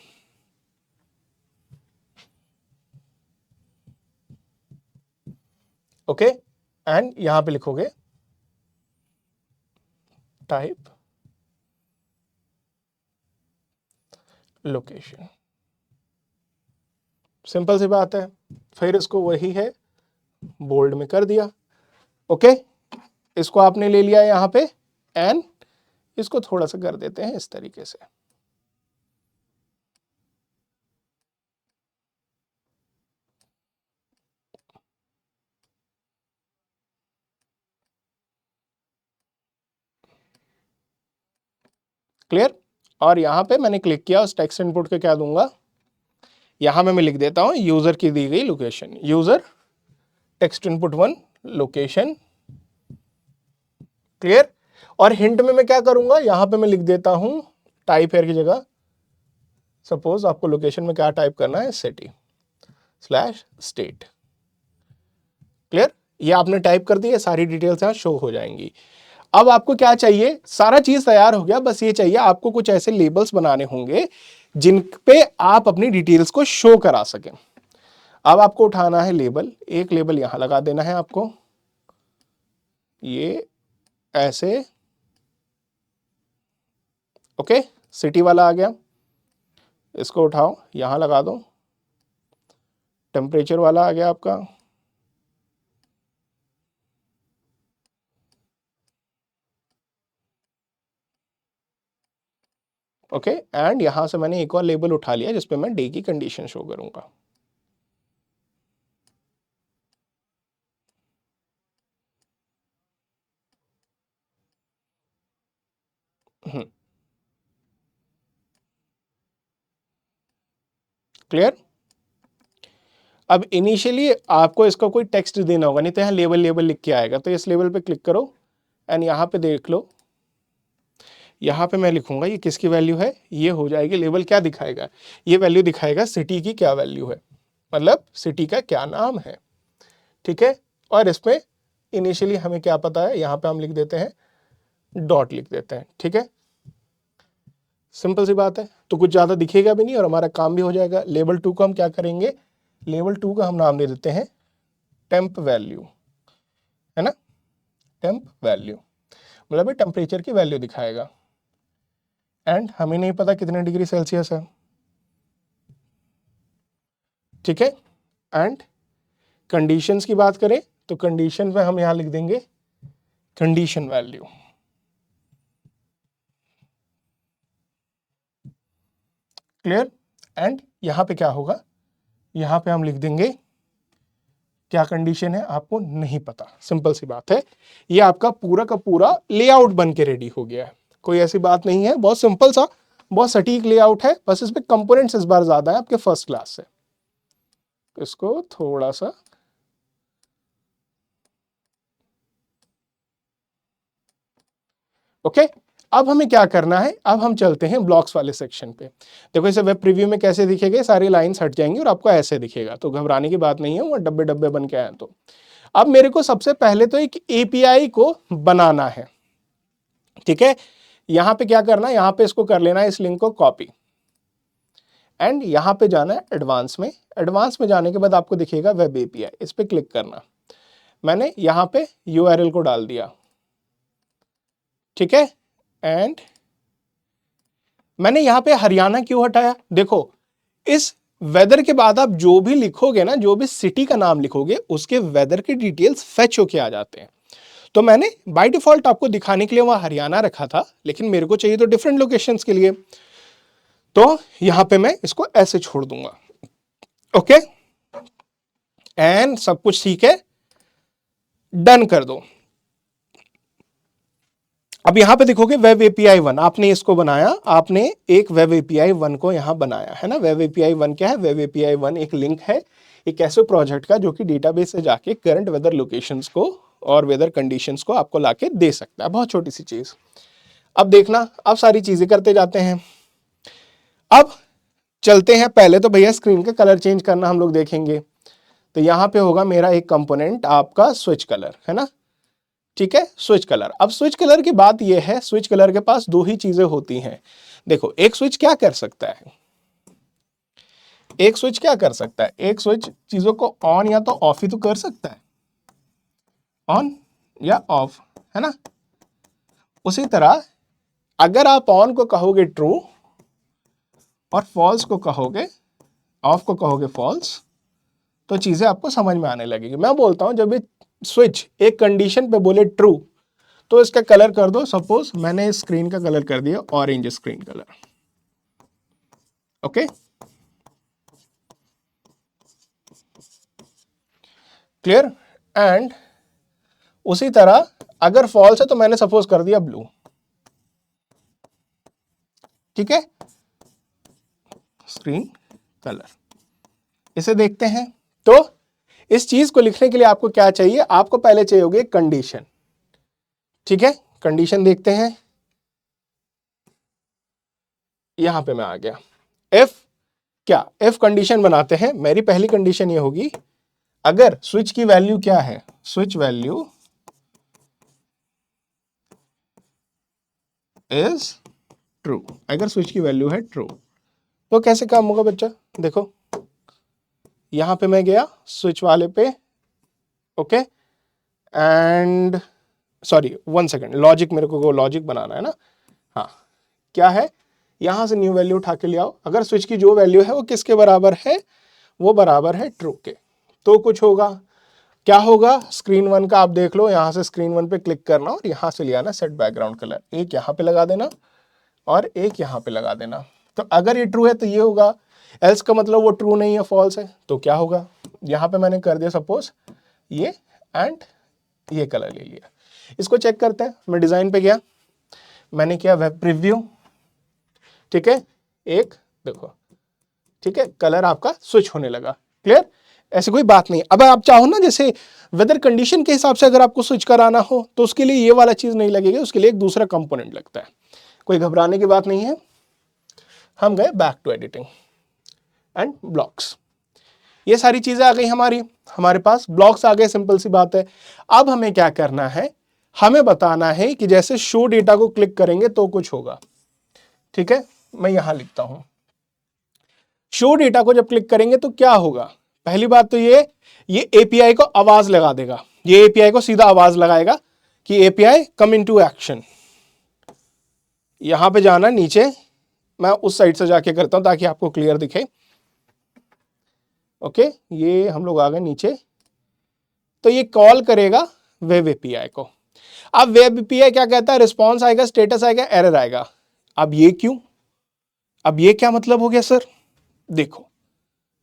ओके, एंड यहां पे लिखोगे टाइप लोकेशन। सिंपल सी बात है। फिर इसको वही है, बोल्ड में कर दिया। ओके, इसको आपने ले लिया यहां पे, एंड इसको थोड़ा सा कर देते हैं इस तरीके से। क्लियर, और यहां पे मैंने क्लिक किया, उस टेक्स्ट इनपुट के क्या दूंगा, यहां मैं लिख देता हूं यूजर की दी गई location, user text input 1 location. Clear, और हिंट में मैं क्या करूंगा, यहां पे मैं लिख देता हूं टाइप हेयर की जगह, सपोज आपको लोकेशन में क्या टाइप करना है, सिटी स्लैश स्टेट। क्लियर, ये आपने टाइप कर दी है, सारी डिटेल्स यहां शो हो जाएंगी। अब आपको क्या चाहिए, सारा चीज तैयार हो गया, बस ये चाहिए आपको कुछ ऐसे लेबल्स बनाने होंगे जिन पे आप अपनी डिटेल्स को शो करा सकें। अब आपको उठाना है लेबल, एक लेबल यहां लगा देना है आपको, ये ऐसे। ओके, सिटी वाला आ गया, इसको उठाओ यहां लगा दो। टेम्परेचर वाला आ गया आपका, ओके, एंड यहां से मैंने एक और लेबल उठा लिया जिसपे मैं डे की कंडीशन शो करूंगा। क्लियर, अब इनिशियली आपको इसका कोई टेक्स्ट देना होगा, नहीं तो यहाँ लेबल लेबल लिख के आएगा। तो इस लेबल पे क्लिक करो एंड यहाँ पे देख लो, यहाँ पे मैं लिखूंगा ये किसकी वैल्यू है, ये हो जाएगी लेबल। क्या दिखाएगा, ये वैल्यू दिखाएगा सिटी की क्या वैल्यू है, मतलब सिटी का क्या नाम है। ठीक है, और इसमें इनिशियली हमें क्या पता है, यहाँ पे हम लिख देते हैं डॉट लिख देते हैं। ठीक है, सिंपल सी बात है। तो कुछ ज़्यादा दिखेगा भी नहीं और हमारा काम भी हो जाएगा। लेवल 2 को हम क्या करेंगे, लेवल 2 का हम नाम दे देते हैं टेम्प वैल्यू, है ना, टेम्प वैल्यू, मतलब ये टेम्परेचर की वैल्यू दिखाएगा। एंड हमें नहीं पता कितने डिग्री सेल्सियस है। ठीक है, एंड कंडीशंस की बात करें तो कंडीशन में हम यहां लिख देंगे कंडीशन वैल्यू। क्लियर, एंड यहां पे क्या होगा, यहां पे हम लिख देंगे क्या कंडीशन है आपको नहीं पता, सिंपल सी बात है। ये आपका पूरा का पूरा लेआउट बन के रेडी हो गया है, कोई ऐसी बात नहीं है, बहुत सिंपल सा, बहुत सटीक लेआउट है, बस इसमें कंपोनेंट्स इस बार ज्यादा है आपके फर्स्ट क्लास से। इसको थोड़ा सा ओके। अब हमें क्या करना है, अब हम चलते हैं ब्लॉक्स वाले सेक्शन पे। देखो इसे वेब प्रीव्यू में कैसे दिखेगा, सारी लाइंस हट जाएंगी और आपको ऐसे दिखेगा, तो घबराने की बात नहीं है, वो डब्बे डब्बे बन के आए। तो अब मेरे को सबसे पहले तो एक एपीआई को बनाना है, ठीक है। यहां पे क्या करना है, यहां पे इसको कर लेना है, इस लिंक को कॉपी, एंड यहां पे जाना है एडवांस में। एडवांस में जाने के बाद आपको दिखेगा वेब एपीआई, इस पे क्लिक करना। मैंने यहां पे यूआरएल को डाल दिया, ठीक है। एंड मैंने यहां पे हरियाणा क्यों हटाया, देखो इस वेदर के बाद आप जो भी लिखोगे ना, जो भी सिटी का नाम लिखोगे, उसके वेदर के डिटेल्स फेच होके आ जाते हैं। तो मैंने बाय डिफॉल्ट आपको दिखाने के लिए वहां हरियाणा रखा था, लेकिन मेरे को चाहिए तो डिफरेंट लोकेशंस के लिए, तो यहां पे मैं इसको ऐसे छोड़ दूंगा, ओके। एंड सब कुछ ठीक है, डन कर दो। अब यहां पे देखोगे वेब एपीआई 1, आपने इसको बनाया, आपने एक वेब एपीआई 1 को यहां बनाया है ना। वेब एपीआई 1 क्या है, वेब एपीआई 1 एक लिंक है एक ऐसे प्रोजेक्ट का जो कि डेटाबेस से जाके करंट वेदर लोकेशंस को और वेदर कंडीशंस को आपको लाके दे सकता है, बहुत छोटी सी चीज। अब देखना, अब सारी चीजें करते जाते हैं। अब चलते हैं, पहले तो भैया स्क्रीन का कलर चेंज करना हम लोग देखेंगे। तो यहां पे होगा मेरा एक कंपोनेंट आपका स्विच कलर, है ना, ठीक है। स्विच कलर, अब स्विच कलर की बात यह है, स्विच कलर के पास दो ही चीजें होती हैं। देखो एक स्विच क्या कर सकता है, एक स्विच क्या कर सकता है, एक स्विच चीजों को ऑन या तो ऑफ ही तो कर सकता है, ऑन या ऑफ, है ना। उसी तरह अगर आप ऑन को कहोगे ट्रू और फॉल्स को कहोगे, ऑफ को कहोगे फॉल्स, तो चीजें आपको समझ में आने लगेगी। मैं बोलता हूं जब ये स्विच एक कंडीशन पे बोले ट्रू, तो इसका कलर कर दो, सपोज मैंने स्क्रीन का कलर कर दिया orange screen colour, okay. Clear. And उसी तरह अगर फॉल्स है तो मैंने सपोज कर दिया ब्लू, ठीक है, स्क्रीन कलर। इसे देखते हैं, तो इस चीज को लिखने के लिए आपको क्या चाहिए, आपको पहले चाहिए होगी कंडीशन, ठीक है। कंडीशन देखते हैं, यहां पे मैं आ गया, इफ क्या, इफ कंडीशन बनाते हैं। मेरी पहली कंडीशन ये होगी, अगर स्विच की वैल्यू क्या है, स्विच वैल्यू इज ट्रू, अगर स्विच की वैल्यू है ट्रू, तो कैसे काम होगा बच्चा, देखो यहां पे मैं गया स्विच वाले पे, okay. And sorry 1 second, logic मेरे को लॉजिक बनाना है ना, हाँ क्या है, यहां से न्यू वैल्यू उठा के ले आओ। अगर स्विच की जो वैल्यू है वो किसके बराबर है, वो बराबर है ट्रू के, तो कुछ होगा, क्या होगा, स्क्रीन 1 का आप देख लो, यहां से स्क्रीन 1 पे क्लिक करना और यहां से ले आना सेट बैकग्राउंड कलर, एक यहां पे लगा देना और एक यहां पे लगा देना। तो अगर ये ट्रू है तो ये होगा, एल्स का मतलब वो ट्रू नहीं है, फॉल्स है, तो क्या होगा, यहां पे मैंने कर दिया सपोज ये, एंड ये कलर ले लिया। इसको चेक करते हैं, मैं डिजाइन पे गया, मैंने किया वेब प्रीव्यू, ठीक है, एक देखो, ठीक है, कलर आपका स्विच होने लगा। क्लियर, ऐसी कोई बात नहीं। अब आप चाहो ना, जैसे वेदर कंडीशन के हिसाब से अगर आपको स्विच कराना हो तो उसके लिए ये वाला चीज नहीं लगेगी, उसके लिए एक दूसरा कंपोनेंट लगता है, कोई घबराने की बात नहीं है। हम गए back to editing and blocks, ये सारी चीजें आ गई हमारे पास ब्लॉक्स आ गए, सिंपल सी बात है। अब हमें क्या करना है, हमें बताना है कि जैसे शो डेटा को क्लिक करेंगे तो कुछ होगा, ठीक है। मैं यहां लिखता हूं, शो डेटा को जब क्लिक करेंगे तो क्या होगा, पहली बात तो ये एपीआई को आवाज लगा देगा, ये एपीआई को सीधा आवाज लगाएगा कि एपीआई कम इनटू एक्शन। यहां पे जाना नीचे, मैं उस साइड से जाके करता हूं ताकि आपको क्लियर दिखे, ओके। ये हम लोग आ गए नीचे, तो ये कॉल करेगा वेब एपीआई को। अब वेब एपीआई क्या कहता है, रिस्पॉन्स आएगा, स्टेटस आएगा, एरर आएगा। अब ये क्यों, अब ये क्या मतलब हो गया सर, देखो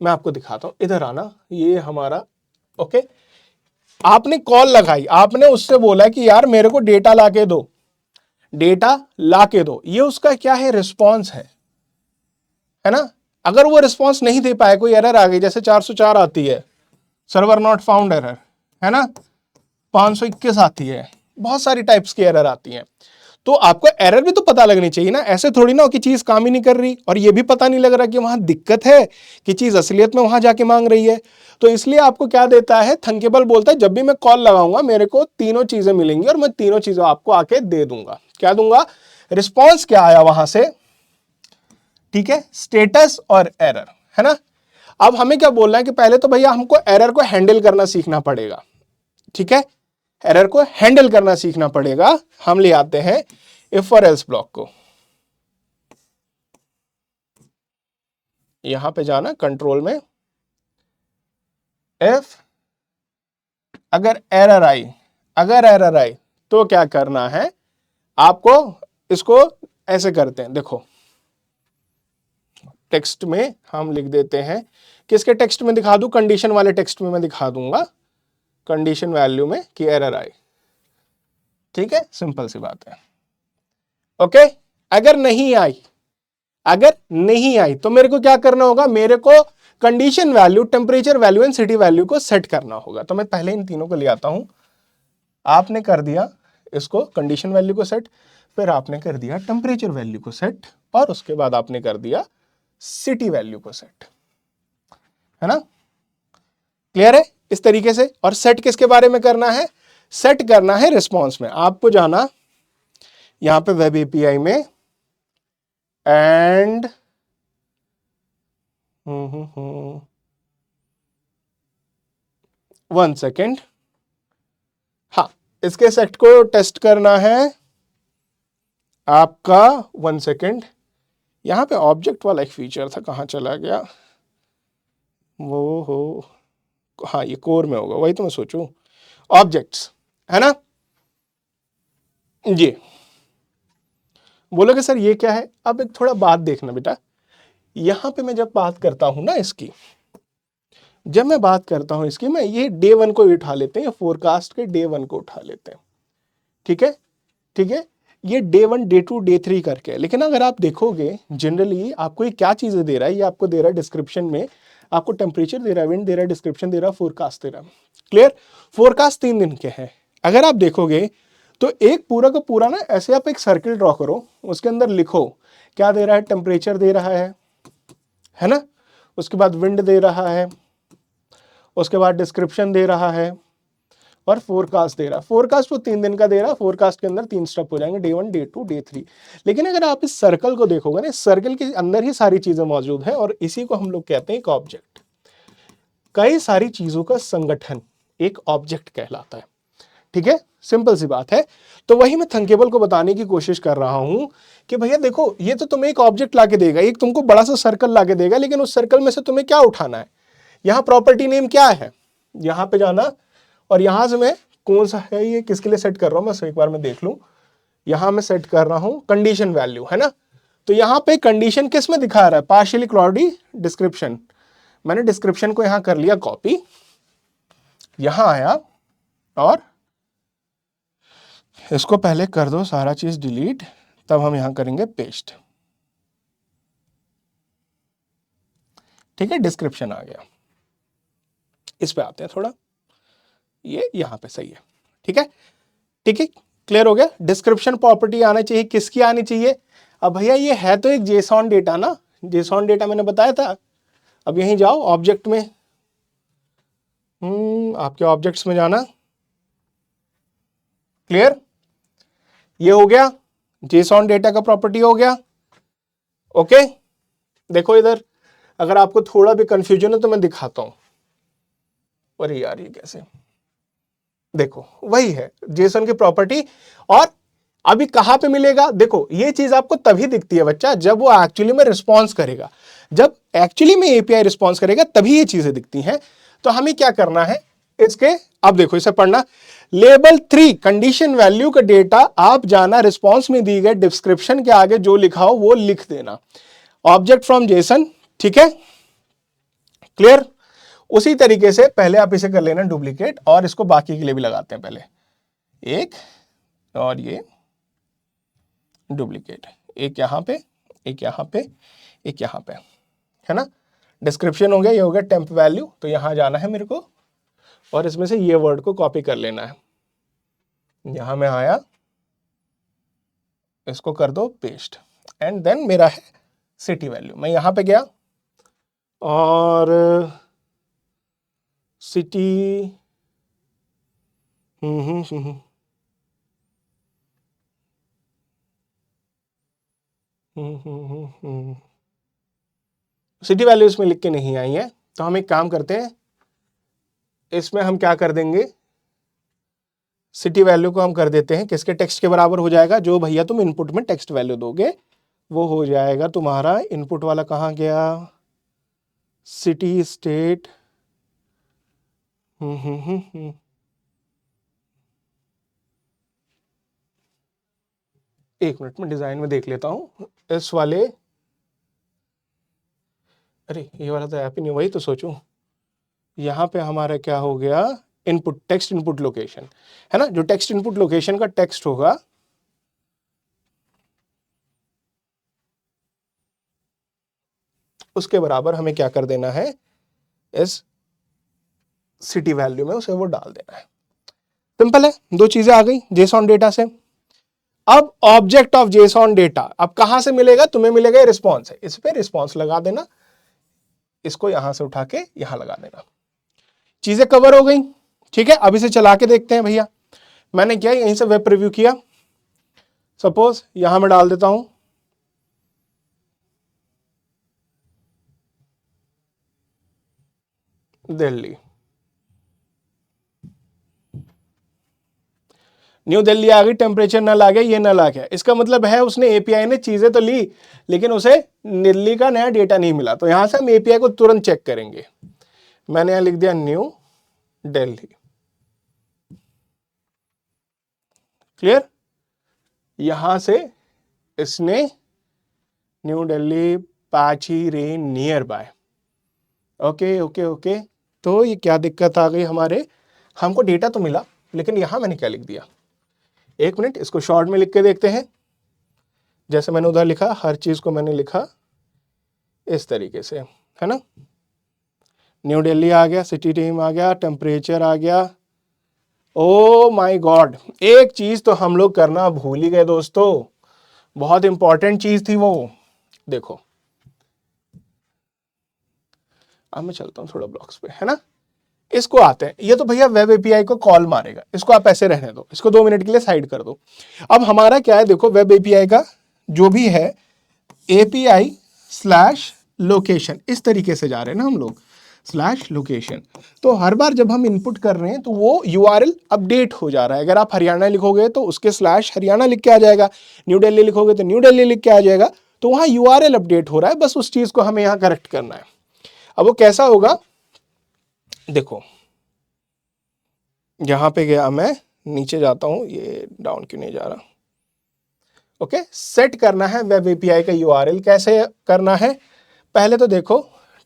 मैं आपको दिखाता हूं, इधर आना, ये हमारा ओके, आपने कॉल लगाई, आपने उससे बोला कि यार मेरे को डेटा लाके दो, डेटा लाके दो, ये उसका क्या है, रिस्पॉन्स है ना। अगर वो रिस्पॉन्स नहीं दे पाए, कोई एरर आ गई, जैसे 404 आती है, सर्वर नॉट फाउंड एरर, है ना, 521 आती है, बहुत सारी टाइप्स की एरर आती हैं, तो आपको एरर भी तो पता लगनी चाहिए ना। ऐसे थोड़ी ना हो कि चीज काम ही नहीं कर रही और ये भी पता नहीं लग रहा कि वहां दिक्कत है कि चीज असलियत में वहां जाके मांग रही है। तो इसलिए आपको क्या देता है, थंकेबल बोलता है जब भी मैं कॉल लगाऊंगा मेरे को तीनों चीजें मिलेंगी और मैं तीनों चीजें आपको आके दे दूंगा। क्या दूंगा, रिस्पॉन्स क्या आया वहां से, ठीक है, स्टेटस और एरर, है ना। अब हमें क्या बोलना है कि पहले तो भैया हमको एरर को हैंडल करना सीखना पड़ेगा, ठीक है, एरर को हैंडल करना सीखना पड़ेगा। हम ले आते हैं इफ और एल्स ब्लॉक को, यहां पे जाना कंट्रोल में, इफ अगर एरर आई तो क्या करना है आपको, इसको ऐसे करते हैं, देखो टेक्स्ट में हम लिख देते हैं, किसके टेक्स्ट में दिखा दूं, कंडीशन वाले टेक्स्ट में मैं दिखा दूंगा, कंडीशन वैल्यू में कि एरर आई, ठीक है, सिंपल सी बात है। ओके, अगर नहीं आई तो मेरे को क्या करना होगा, मेरे को condition value, temperature value and CT value को सेट करना होगा। तो मैं पहले इन तीनों को ले आता हूं, आपने कर दिया इसको कंडीशन वैल्यू को सेट, फिर आपने कर दिया टेम्परेचर वैल्यू को सेट, और उसके बाद आपने कर दिया सिटी वैल्यू को सेट, है ना, क्लियर है इस तरीके से। और सेट किसके बारे में करना है, सेट करना है रिस्पॉन्स में। आपको जाना यहां पे वेब एपीआई में एंड वन सेकेंड, हाँ, इसके सेट को टेस्ट करना है आपका, वन सेकेंड, यहां पे ऑब्जेक्ट वाला एक फीचर था, कहां चला गया वो, हो हाँ ये कोर में होगा, वही तो मैं सोचूं, ऑब्जेक्ट्स, है ना, ये बोलोगे सर ये क्या है। अब एक थोड़ा बात देखना बेटा, यहां पे मैं जब बात करता हूं ना इसकी, जब मैं बात करता हूं इसकी, मैं ये डे 1 को उठा लेते हैं, फोरकास्ट के डे 1 को उठा लेते हैं, ठीक है, ठीक है, ये डे 1 डे 2 डे 3 करके। लेकिन अगर आप देखोगे जनरली आपको ये क्या चीजें दे रहा है, ये आपको दे रहा है डिस्क्रिप्शन में, आपको टेम्परेचर दे रहा है, विंड दे रहा है, डिस्क्रिप्शन दे रहा है, फोरकास्ट दे रहा है, क्लियर। फोरकास्ट 3 दिन के हैं। अगर आप देखोगे तो एक पूरा का पूरा ना, ऐसे आप एक सर्किल ड्रॉ करो, उसके अंदर लिखो क्या दे रहा है, टेम्परेचर दे रहा है ना, उसके बाद विंड दे रहा है, उसके बाद डिस्क्रिप्शन दे रहा है, और फोरकास्ट दे रहा है। फोरकास्ट वो 3 दिन का दे रहा है, फोरकास्ट के अंदर 3 स्टेप हो जाएंगे, डे 1 डे 2 डे 3। लेकिन अगर आप इस सर्कल को देखोगे ना, इस सर्कल के अंदर ही सारी चीजें मौजूद है, और इसी को हम लोग कहते हैं एक ऑब्जेक्ट। कई सारी चीजों का संगठन एक ऑब्जेक्ट कहलाता है, ठीक है, सिंपल सी बात है। तो वही मैं थंकेबल को बताने की कोशिश कर रहा हूं कि भैया देखो, ये तो तुम्हें एक ऑब्जेक्ट लाके देगा, एक तुमको बड़ा सा सर्कल लाके देगा, लेकिन उस सर्कल में से तुम्हें क्या उठाना है, यहां प्रॉपर्टी नेम क्या है, यहां पे जाना, और यहां से मैं कौन सा है, ये किसके लिए सेट कर रहा हूं मैं, एक बार मैं देख लूं, यहां मैं सेट कर रहा हूं कंडीशन वैल्यू, है ना। तो यहां पे कंडीशन किस में दिखा रहा है, पार्शियली क्लाउडी डिस्क्रिप्शन। मैंने डिस्क्रिप्शन को यहां कर लिया कॉपी, यहां आया और इसको पहले कर दो सारा चीज डिलीट, तब हम यहां करेंगे पेस्ट, ठीक है, डिस्क्रिप्शन आ गया। इस पे आते हैं थोड़ा, ये यहां पे सही है, ठीक है, ठीक है, क्लियर हो गया। डिस्क्रिप्शन प्रॉपर्टी आना चाहिए, किसकी आनी चाहिए, अब भैया ये है तो एक जेसॉन डेटा ना, जेसॉन डेटा मैंने बताया था। अब यहीं जाओ ऑब्जेक्ट में, आपके ऑब्जेक्ट्स में जाना, क्लियर, ये हो गया, जेसॉन डेटा का प्रॉपर्टी हो गया, ओके। देखो इधर, अगर आपको थोड़ा भी कंफ्यूजन है तो मैं दिखाता हूं, अरे यार ये कैसे, देखो वही है जेसन की प्रॉपर्टी। और अभी कहां पे मिलेगा, देखो ये चीज आपको तभी दिखती है बच्चा जब वो एक्चुअली में रिस्पॉन्स करेगा, जब एक्चुअली में एपीआई रिस्पॉन्स करेगा तभी ये चीजें दिखती हैं। तो हमें क्या करना है इसके, अब देखो इसे पढ़ना, लेबल 3 कंडीशन वैल्यू का डेटा, आप जाना रिस्पॉन्स में दी गए डिस्क्रिप्शन के आगे जो लिखा हो वो लिख देना, ऑब्जेक्ट फ्रॉम जेसन, ठीक है, क्लियर। उसी तरीके से पहले आप इसे कर लेना डुप्लीकेट, और इसको बाकी के लिए भी लगाते हैं पहले, एक और ये डुप्लीकेट, एक यहां पे, एक यहां पे, एक यहां पे, है ना। डिस्क्रिप्शन हो गया, ये हो गया टेम्प वैल्यू, तो यहां जाना है मेरे को और इसमें से ये वर्ड को कॉपी कर लेना है। यहां में आया, इसको कर दो पेस्ट, एंड देन मेरा है सिटी वैल्यू। मैं यहां पे गया और सिटी सिटी वैल्यू इसमें लिख के नहीं आई है, तो हम एक काम करते हैं, इसमें हम क्या कर देंगे, सिटी वैल्यू को हम कर देते हैं किसके, टेक्स्ट के बराबर हो जाएगा। जो भैया तुम इनपुट में टेक्स्ट वैल्यू दोगे वो हो जाएगा तुम्हारा, इनपुट वाला कहाँ गया, सिटी स्टेट, एक मिनट में डिजाइन में देख लेता हूं इस वाले, अरे ये वाला तो ऐप ही नहीं, वही तो सोचूं। यहां पे हमारा क्या हो गया, इनपुट टेक्स्ट इनपुट लोकेशन, है ना। जो टेक्स्ट इनपुट लोकेशन का टेक्स्ट होगा उसके बराबर हमें क्या कर देना है, इस सिटी वैल्यू में उसे वो डाल देना है। सिंपल है, दो चीजें आ गई जेसॉन डेटा से। अब ऑब्जेक्ट ऑफ जेसॉन डेटा अब कहां से मिलेगा, तुम्हें मिलेगा रिस्पॉन्स है, इस पे रिस्पॉन्स लगा देना, इसको यहां से उठा के यहां लगा देना, चीजें कवर हो गई। ठीक है, अब इसे चला के देखते हैं भैया। मैंने क्या यहीं से वेब प्रीव्यू किया, सपोज यहां मैं डाल देता हूं दिल्ली, न्यू दिल्ली आ गई, टेम्परेचर नल आ गया, ये नल आ गया। इसका मतलब है उसने एपीआई ने चीजें तो ली लेकिन उसे दिल्ली का नया डेटा नहीं मिला। तो यहां से हम एपीआई को तुरंत चेक करेंगे। मैंने यहां लिख दिया न्यू दिल्ली, क्लियर। यहां से इसने न्यू दिल्ली पाची rain near by, okay okay okay. तो ये क्या दिक्कत आ गई हमारे, हमको डेटा तो मिला लेकिन यहां मैंने क्या लिख दिया, एक मिनट इसको शॉर्ट में लिख के देखते हैं। जैसे मैंने उधर लिखा, हर चीज को मैंने लिखा इस तरीके से, है ना। न्यू दिल्ली आ गया, सिटी टीम आ गया, टेम्परेचर आ गया। ओ माय गॉड, एक चीज तो हम लोग करना भूल ही गए दोस्तों, बहुत इंपॉर्टेंट चीज थी वो। देखो अब मैं चलता हूं थोड़ा ब्लॉक्स पे, है ना। इसको आते हैं, ये तो भैया वेब एपीआई को कॉल मारेगा, इसको आप ऐसे रहने दो, इसको 2 मिनट के लिए साइड कर दो। अब हमारा क्या है, देखो वेब एपीआई का जो भी है एपीआई स्लैश लोकेशन, इस तरीके से जा रहे हैं ना हम लोग, स्लैश लोकेशन। तो हर बार जब हम इनपुट कर रहे हैं तो वो यूआरएल अपडेट हो जा रहा है। अगर आप हरियाणा लिखोगे तो उसके स्लैश हरियाणा लिख के आ जाएगा, न्यू दिल्ली लिखोगे तो न्यू दिल्ली लिख के आ जाएगा। तो वहां यूआरएल अपडेट हो रहा है, बस उस चीज को हमें यहां करेक्ट करना है। अब वो कैसा होगा, देखो यहां पे गया, मैं नीचे जाता हूं, ये डाउन क्यों नहीं जा रहा। ओके, सेट करना है वेब एपीआई का यूआरएल। कैसे करना है, पहले तो देखो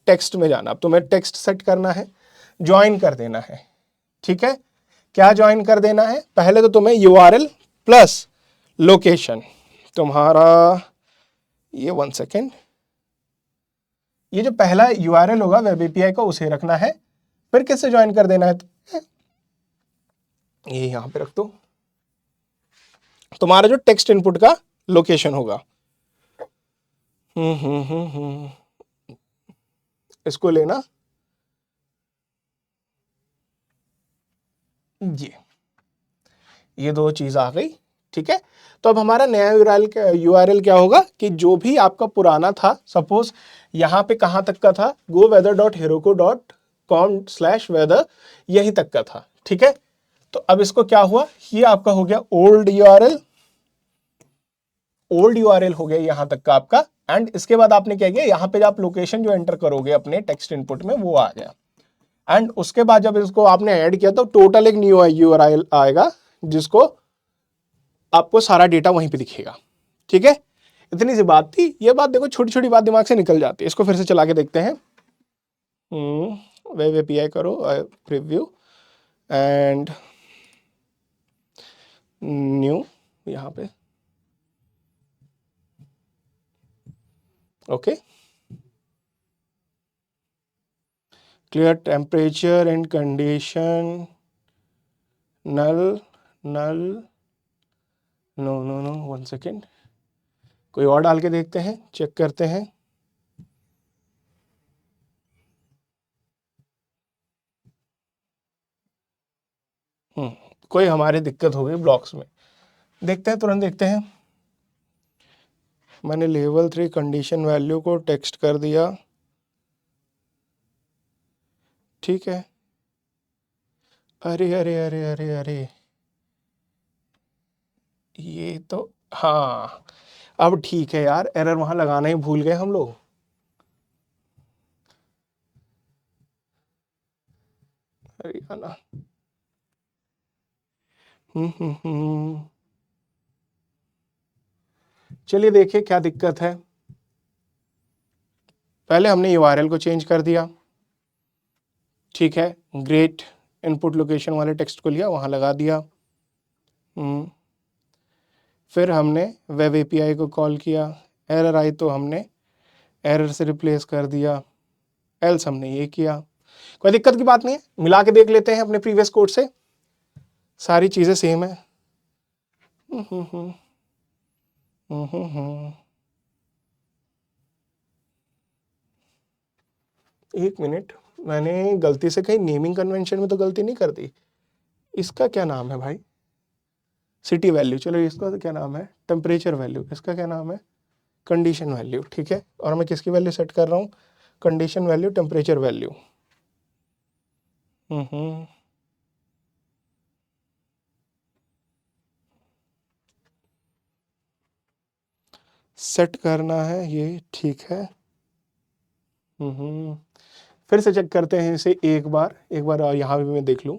टेक्स्ट में जाना, अब तुम्हें टेक्स्ट सेट करना है, ज्वाइन कर देना है। ठीक है, क्या ज्वाइन कर देना है, पहले तो तुम्हें यूआरएल प्लस लोकेशन, तुम्हारा ये 1 सेकेंड, ये जो पहला यूआरएल होगा वेब एपीआई का उसे रखना है। फिर किससे ज्वाइन कर देना है, ये यहां पे रख दो, तुम्हारा जो टेक्स्ट इनपुट का लोकेशन होगा। इसको लेना, ये 2 चीज आ गई। ठीक है, तो अब हमारा नया यूआरएल क्या होगा कि जो भी आपका पुराना था, सपोज यहां पे कहां तक का था, goweather.heroku.com/weather, यही तक का था। ठीक है, तो अब इसको क्या हुआ, ये आपका हो गया ओल्ड यूआरएल, ओल्ड यूआरएल हो गया यहां तक का आपका। एंड इसके बाद आपने क्या किया, यहां पे आप लोकेशन जो एंटर करोगे अपने टेक्स्ट इनपुट में वो आ गया। एंड उसके बाद जब इसको आपने ऐड किया तो टोटल एक न्यू यूआरएल आएगा जिसको आपको सारा डेटा वहीं पे दिखेगा। ठीक है, इतनी सी बात थी। ये बात देखो, छोटी छोटी बात दिमाग से निकल जाती है। इसको फिर से चला के देखते हैं। वेब एपीआई करो, प्रीव्यू एंड न्यू यहाँ पे, okay. Clear temperature and condition, null null, no no no, 1 second, कोई और डाल के देखते हैं, चेक करते हैं। कोई हमारी दिक्कत हो गई ब्लॉक्स में, देखते हैं, तुरंत देखते हैं। मैंने लेवल 3 कंडीशन वैल्यू को टेक्स्ट कर दिया, ठीक है। अरे अरे अरे अरे अरे, ये तो, हाँ अब ठीक है यार, एरर वहां लगाना ही भूल गए हम लोग। हरियाणा, चलिए देखिए क्या दिक्कत है। पहले हमने यूआरएल को चेंज कर दिया, ठीक है। ग्रेट इनपुट लोकेशन वाले टेक्स्ट को लिया, वहां लगा दिया। फिर हमने वेब एपीआई को कॉल किया, एरर आई तो हमने एरर से रिप्लेस कर दिया, एल्स हमने ये किया। कोई दिक्कत की बात नहीं है, मिला के देख लेते हैं अपने प्रीवियस कोड से, सारी चीजें सेम है। एक मिनट, मैंने गलती से कहीं नेमिंग कन्वेंशन में तो गलती नहीं कर दी। इसका क्या नाम है भाई, सिटी वैल्यू, चलो इसका तो क्या नाम है, टेम्परेचर वैल्यू, इसका क्या नाम है, कंडीशन वैल्यू, ठीक है। और मैं किसकी वैल्यू सेट कर रहा हूँ, condition value, temperature value. Set करना है ये, ठीक है। फिर से चेक करते हैं इसे एक बार यहाँ भी मैं देख लूँ।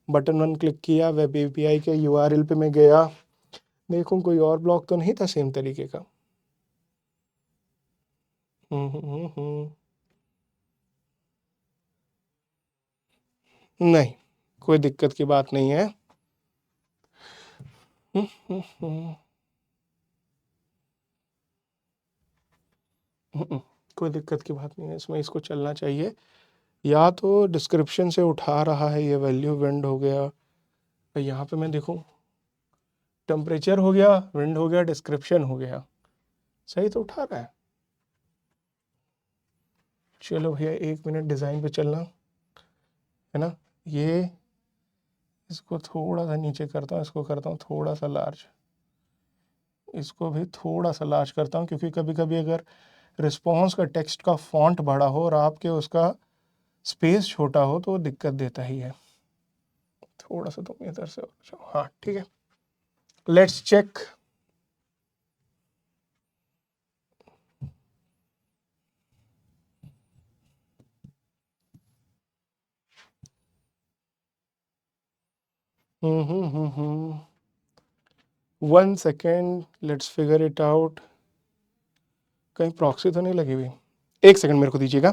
बटन 1 क्लिक किया, वेब एपीआई के यूआरएल पे मैं गया, देखूं कोई और ब्लॉक तो नहीं था सेम तरीके का। नहीं, कोई दिक्कत की बात नहीं है। कोई दिक्कत की बात नहीं है इसमें, इसको चलना चाहिए। या तो डिस्क्रिप्शन से उठा रहा है ये वैल्यू, विंड हो गया, यहाँ पे मैं देखूं, टेम्परेचर हो गया, विंड हो गया, डिस्क्रिप्शन हो गया, सही तो उठा रहा है। चलो भैया 1 मिनट, डिज़ाइन पे चलना है ना। ये इसको थोड़ा सा नीचे करता हूँ, इसको करता हूँ थोड़ा सा लार्ज, इसको भी थोड़ा सा लार्ज करता हूँ, क्योंकि कभी कभी अगर रिस्पॉन्स का टेक्स्ट का फॉन्ट बड़ा हो और आपके उसका स्पेस छोटा हो तो वो दिक्कत देता ही है। थोड़ा सा तुम इधर से, हाँ ठीक है, let's check. Hmm 1 second, let's figure it out. कहीं प्रॉक्सी तो नहीं लगी हुई, 1 सेकेंड मेरे को दीजिएगा।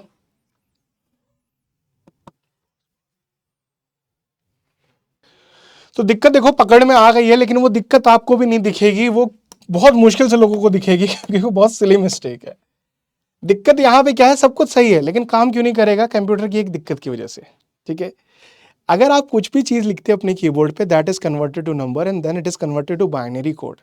तो दिक्कत देखो पकड़ में आ गई है, लेकिन वो दिक्कत आपको भी नहीं दिखेगी, वो बहुत मुश्किल से लोगों को दिखेगी, क्योंकि वो बहुत सिली मिस्टेक है। दिक्कत यहाँ पे क्या है, सब कुछ सही है लेकिन काम क्यों नहीं करेगा, कंप्यूटर की एक दिक्कत की वजह से, ठीक है। अगर आप कुछ भी चीज लिखते हैं अपने कीबोर्ड पे, that is converted to number and then it is converted to binary code,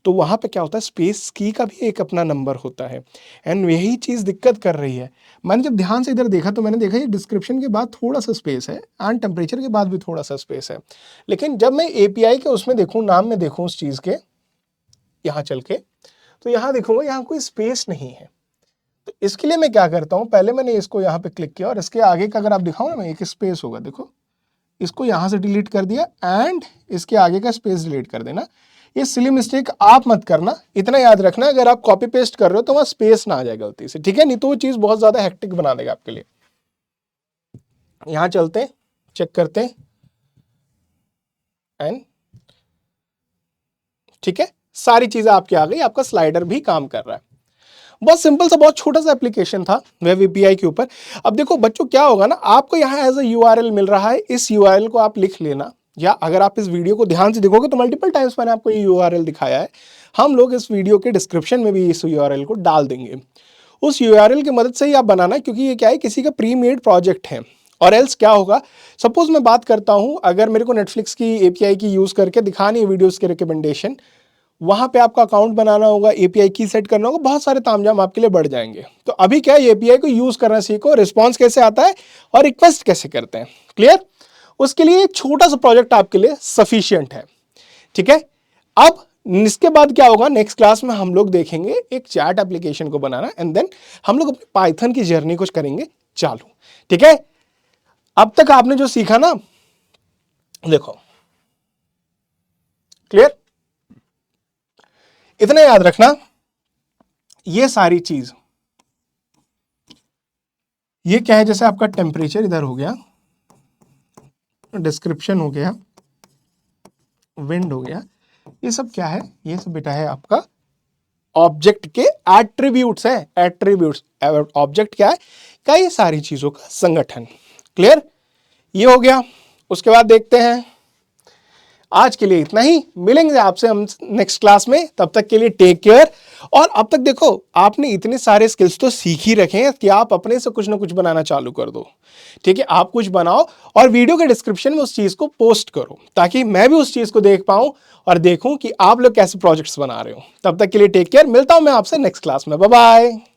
तो वहां पे क्या होता है, स्पेस की का भी एक अपना नंबर होता है, एंड यही चीज दिक्कत कर रही है। मैंने जब ध्यान से इधर देखा तो मैंने देखा ये डिस्क्रिप्शन के बाद थोड़ा सा स्पेस है एंड टेम्परेचर के बाद भी थोड़ा सा स्पेस है, लेकिन जब मैं एपीआई के उसमें देखूं, नाम में देखूं उस चीज के, यहाँ चल के, तो यहाँ देखूंगा यहाँ कोई स्पेस नहीं है। तो इसके लिए मैं क्या करता हूँ, पहले मैंने इसको यहाँ पे क्लिक किया और इसके आगे का अगर आप दिखाओ ना, मैं एक स्पेस होगा, देखो इसको यहां से डिलीट कर दिया एंड इसके आगे का स्पेस डिलीट कर देना। ये सिली मिस्टेक आप मत करना, इतना याद रखना, अगर आप कॉपी पेस्ट कर रहे हो तो वहां स्पेस ना आ जाए गलती से, ठीक है, नहीं तो वो चीज बहुत ज्यादा हेक्टिक बना देगा आपके लिए। यहां चलते हैं, चेक करते हैं, एंड ठीक है, सारी चीजें आपकी आ गई, आपका स्लाइडर भी काम कर रहा है। बहुत सिंपल सा बहुत छोटा सा एप्लीकेशन था वेब एपीआई के ऊपर। अब देखो बच्चों क्या होगा ना, आपको यहाँ एज अ यूआरएल मिल रहा है, इस यूआरएल को आप लिख लेना, या अगर आप इस वीडियो को ध्यान से देखोगे तो मल्टीपल टाइम्स मैंने आपको ये यूआरएल दिखाया है, हम लोग इस वीडियो के डिस्क्रिप्शन में भी इस यूआरएल को डाल देंगे। उस यूआरएल की मदद से ही आप बनाना, क्योंकि ये क्या है किसी का प्री मेड प्रोजेक्ट है। और एल्स क्या होगा, सपोज मैं बात करता हूं, अगर मेरे को नेटफ्लिक्स की एपीआई की यूज करके दिखानी है वीडियोस के रिकमेंडेशन, वहां पे आपका अकाउंट बनाना होगा, एपीआई की सेट करना होगा, बहुत सारे तामझाम आपके लिए बढ़ जाएंगे। तो अभी क्या है, एपीआई को यूज करना सीखो, रिस्पॉन्स कैसे आता है और रिक्वेस्ट कैसे करते हैं, क्लियर। उसके लिए एक छोटा सा प्रोजेक्ट आपके लिए सफिशियंट है, ठीक है। अब इसके बाद क्या होगा, नेक्स्ट क्लास में हम लोग देखेंगे एक चैट एप्लीकेशन को बनाना, एंड देन हम लोग अपने पाइथन की जर्नी कुछ करेंगे चालू, ठीक है। अब तक आपने जो सीखा ना, देखो क्लियर, इतना याद रखना, ये सारी चीज, ये क्या है, जैसे आपका टेम्परेचर इधर हो गया, डिस्क्रिप्शन हो गया, विंड हो गया, ये सब क्या है, ये सब बेटा है आपका ऑब्जेक्ट के एट्रीब्यूट्स है, एट्रीब्यूट्स। ऑब्जेक्ट क्या है, कई सारी चीजों का संगठन, क्लियर, ये हो गया। उसके बाद देखते हैं, आज के लिए इतना ही, मिलेंगे आपसे हम नेक्स्ट क्लास में, तब तक के लिए टेक केयर। और अब तक देखो आपने इतने सारे स्किल्स तो सीख ही रखे हैं कि आप अपने से कुछ ना कुछ बनाना चालू कर दो, ठीक है। आप कुछ बनाओ और वीडियो के डिस्क्रिप्शन में उस चीज को पोस्ट करो, ताकि मैं भी उस चीज को देख पाऊं और देखूं कि आप लोग कैसे प्रोजेक्ट्स बना रहे हो। तब तक के लिए टेक केयर, मिलता हूं मैं आपसे नेक्स्ट क्लास में, बाय बाय।